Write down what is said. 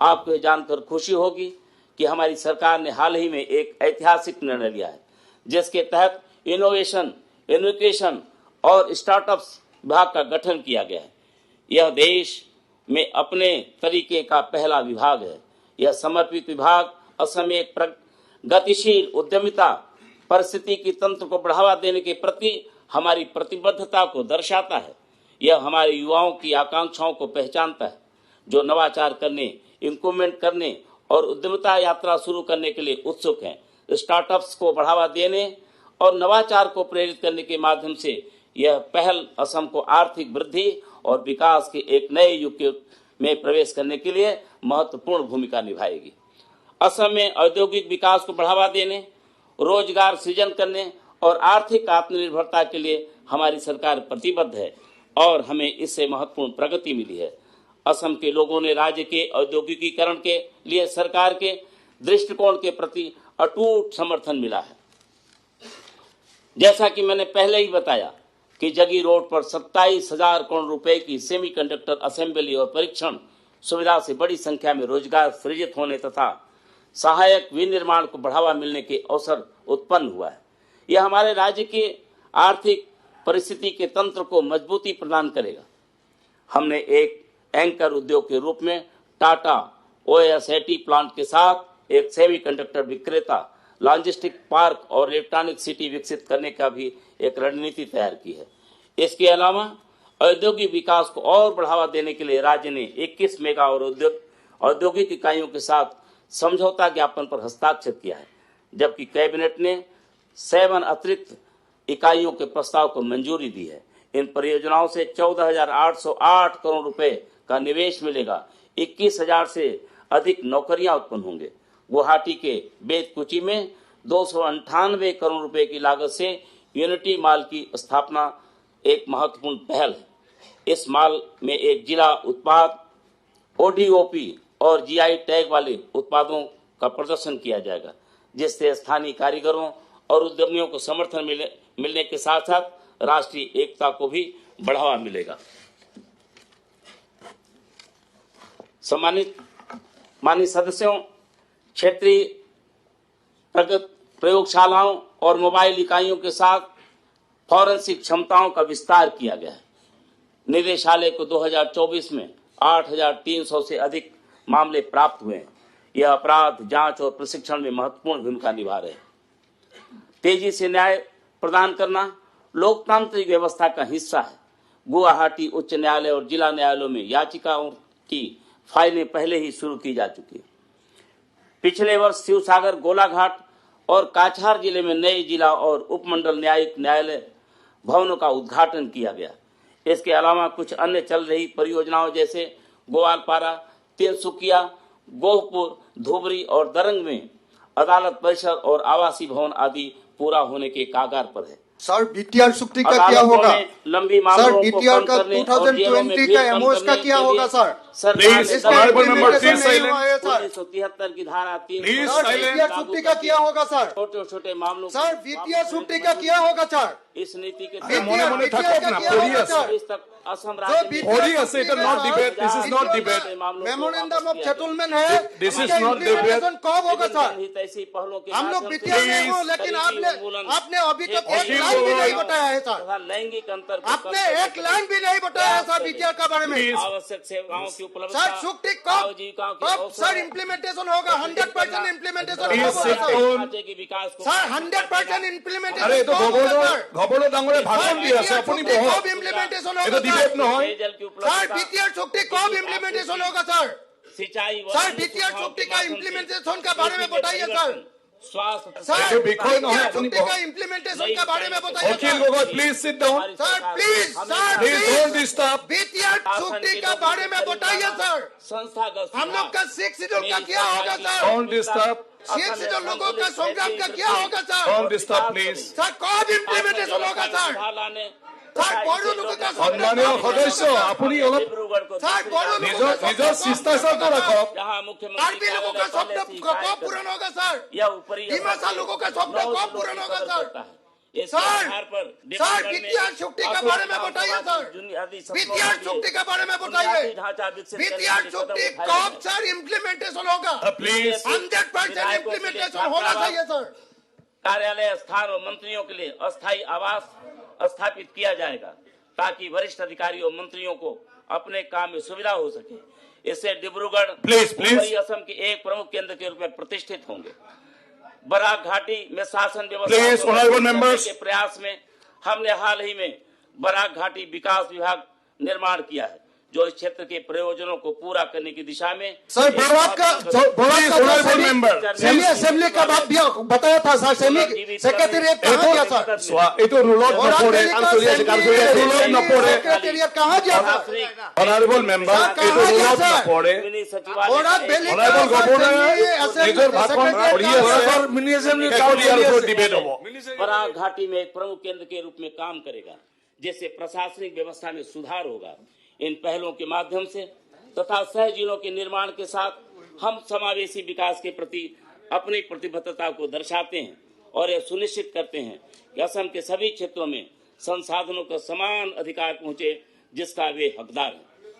आपको ये जानकर खुशी होगी कि हमारी सरकार ने हाल ही में एक ऐतिहासिक निर्णय लिया है, जिसके तहत इनोवेशन, एजुकेशन और स्टार्टअप्स विभाग का गठन किया गया है। यह देश में अपने तरीके का पहला विभाग है। यह समर्पित विभाग असम में एक गतिशील उद्यमिता परिस्थिति की तंत्र को बढ़ावा देने के प्रति हमारी प्रतिबद्धता को दर्शाता है। यह हमारे युवाओं की आकांक्षाओं को पहचानता है, जो नवाचार करने, इंक्रीमेंट करने और उद्यमिता यात्रा शुरू करने के लिए उत्सुक हैं। स्टार्टअप्स को बढ़ावा देने और नवाचार को प्रेरित करने के माध्यम से यह पहल असम को आर्थिक वृद्धि और विकास के एक नए युग में प्रवेश करने के लिए महत्वपूर्ण भूमिका निभाएगी। असम में औद्योगिक विकास को बढ़ावा देने, रोजगार सृजन करने और आर्थिक आत्मनिर्भरता के लिए हमारी सरकार प्रतिबद्ध है और हमें इससे महत्वपूर्ण प्रगति मिली है। असम के लोगों ने राज्य के औद्योगिकीकरण के लिए सरकार के दृष्टिकोण के प्रति अटूट समर्थन मिला है। जैसा कि मैंने पहले ही बताया कि जगी रोड पर 27,000 करोड़ रुपए की सेमीकंडक्टर असेंबली और परीक्षण सुविधा से बड़ी संख्या में रोजगार सृजित होने तथा सहायक विनिर्माण को बढ़ावा मिलने के अवसर उत्पन्न हुआ है। यह हमारे राज्य के आर्थिक परिस्थिति के तंत्र को मजबूती प्रदान करेगा। हमने एक एंकर उद्योग के रूप में टाटा OSAT प्लांट के साथ एक सेमीकंडक्टर विक्रेता, लॉजिस्टिक पार्क और इलेक्ट्रॉनिक सिटी विकसित करने का भी एक रणनीति तैयार की है। इसके अलावा औद्योगिक विकास को और बढ़ावा देने के लिए राज्य ने 21 मेगा और औद्योगिक इकाइयों के साथ समझौता ज्ञापन पर हस्ताक्षर किया है, जबकि कैबिनेट ने 7 अतिरिक्त इकाइयों के प्रस्ताव को मंजूरी दी है। इन परियोजनाओं से 14,808 करोड़ रुपए का निवेश मिलेगा। 21,000 से अधिक नौकरियां उत्पन्न होंगे। गुवाहाटी के बेतकुची में 298 करोड़ रुपए की लागत से यूनिटी मॉल की स्थापना एक महत्वपूर्ण पहल है। इस मॉल में एक जिला उत्पाद, ODOP और GI टैग वाले उत्पादों का प्रदर्शन किया जाएगा, जिससे स्थानीय कारीगरों और उद्यमियों को समर्थन मिलने के साथ साथ राष्ट्रीय एकता को भी बढ़ावा मिलेगा। सम्मानित माननीय सदस्यों, क्षेत्रीय प्रयोगशालाओं और मोबाइल इकाइयों के साथ फॉरेंसिक क्षमताओं का विस्तार किया गया है। निदेशालय को 2024 में 8,300 से अधिक मामले प्राप्त हुए हैं। यह अपराध जांच और प्रशिक्षण में महत्वपूर्ण भूमिका निभा रहे हैं। तेजी से न्याय प्रदान करना लोकतांत्रिक व्यवस्था का हिस्सा है। गुवाहाटी उच्च न्यायालय और जिला न्यायालयों में याचिकाओं की फाइलें पहले ही शुरू की जा चुकी है। पिछले वर्ष शिवसागर, गोलाघाट और काछार जिले में नए जिला और उपमंडल न्यायिक न्यायालय भवनों का उद्घाटन किया गया। इसके अलावा कुछ अन्य चल रही परियोजनाओं जैसे ग्वालपारा, तिनसुकिया, गोहपुर, धुबरी और दरंग में अदालत परिसर और आवासीय भवन आदि पूरा होने के कागार पर है। सर, BTR सुक्ति का क्या होगा? लंबी सर, BTR का 2020 का एमओएस का क्या होगा? सर, प्लीज की धारा 3 BTR सुक्ति का क्या होगा? सर, छोटे छोटे मामलों सर, BTR सुक्ति का क्या होगा? सर, इस नीति के असम मेमोरेंडम ऑफ सेटलमेंट है। This is not debate. कब होगा? सर, ऐसी पहलों के हम लोग BTR में हो, लेकिन आपने अभी तक एक लाइन भी नहीं बताया है। सर, लैंगिक अंतर आपने एक लाइन भी नहीं बताया है सर BTR का बारे में। आवश्यक सेवाओं की उपलब्धता। सर, सुक्ति कब सर इम्प्लीमेंटेशन होगा? 100% इम्प्लीमेंटेशन होगा सर, 100% इम्प्लीमेंटेशन। अरे तो गबड़ो डांगरे भाषण दिया से अपनी कब इम्प्लीमेंटेशन होगा? डिबेट न हो सर, BTR सुक्ति कब इम्प्लीमेंटेशन होगा? सर, सिंचाई सर, BTR सुक्ति का इम्प्लीमेंटेशन का बारे में बताइए। सर, स्वास्थ्य सर, BTR सुक्ति का इम्प्लीमेंटेशन के बारे में बताइए। Please sit down. Sir, please don't disturb. BTR सुक्ति का बारे में बताइए। सर, संस्थागत हम लोग का 6 शेड्यूल का क्या होगा? Sir, don't disturb. 6 शेड्यूल लोगों का संग्राम का क्या होगा? Sir, don't disturb please. Sir, कब इम्प्लीमेंटेशन होगा? सर, बड़ो लोगों का सम्मानीय सदस्य अपनी सर, बड़ो निजर शिष्टाचार तो रखो। आरबी लोगों का स्वप्न कब पूर्ण होगा? सर, हिमाचल लोगों का स्वप्न कब पूर्ण होगा? सर, इस सर, आधार पर सर बीटीआर छुट्टी के बारे में बताइए सर, बीटीआर छुट्टी के बारे में बताइए, बीटीआर छुट्टी कब सर इम्प्लीमेंटेशन होगा? प्लीज 100% इम्प्लीमेंटेशन होना चाहिए सर। कार्यालय स्थान और मंत्रियों के लिए अस्थायी आवास स्थापित किया जाएगा ताकि वरिष्ठ अधिकारियों मंत्रियों को अपने काम में सुविधा हो सके। इससे डिब्रूगढ़ उत्तरी असम के एक प्रमुख केंद्र के रूप में प्रतिष्ठित होंगे। बराक घाटी में शासन व्यवस्था के प्रयास में हमने हाल ही में बराक घाटी विकास विभाग निर्माण किया है, जो इस क्षेत्र के प्रयोजनों को पूरा करने की दिशा में सर असेंबली का बात भी बताया था सर, सेक्रेटेरिएट कहाँ गया सर? सेक्रेटेरिएट कहाँ गया था? ऑनरेबल मेंबर बराक घाटी में एक प्रमुख केंद्र के रूप में काम करेगा, जिससे प्रशासनिक व्यवस्था में सुधार होगा। इन पहलों के माध्यम से तथा सह जिलों के निर्माण के साथ हम समावेशी विकास के प्रति अपनी प्रतिबद्धता को दर्शाते हैं और यह सुनिश्चित करते हैं कि असम के सभी क्षेत्रों में संसाधनों का समान अधिकार पहुंचे, जिसका वे हकदार हैं।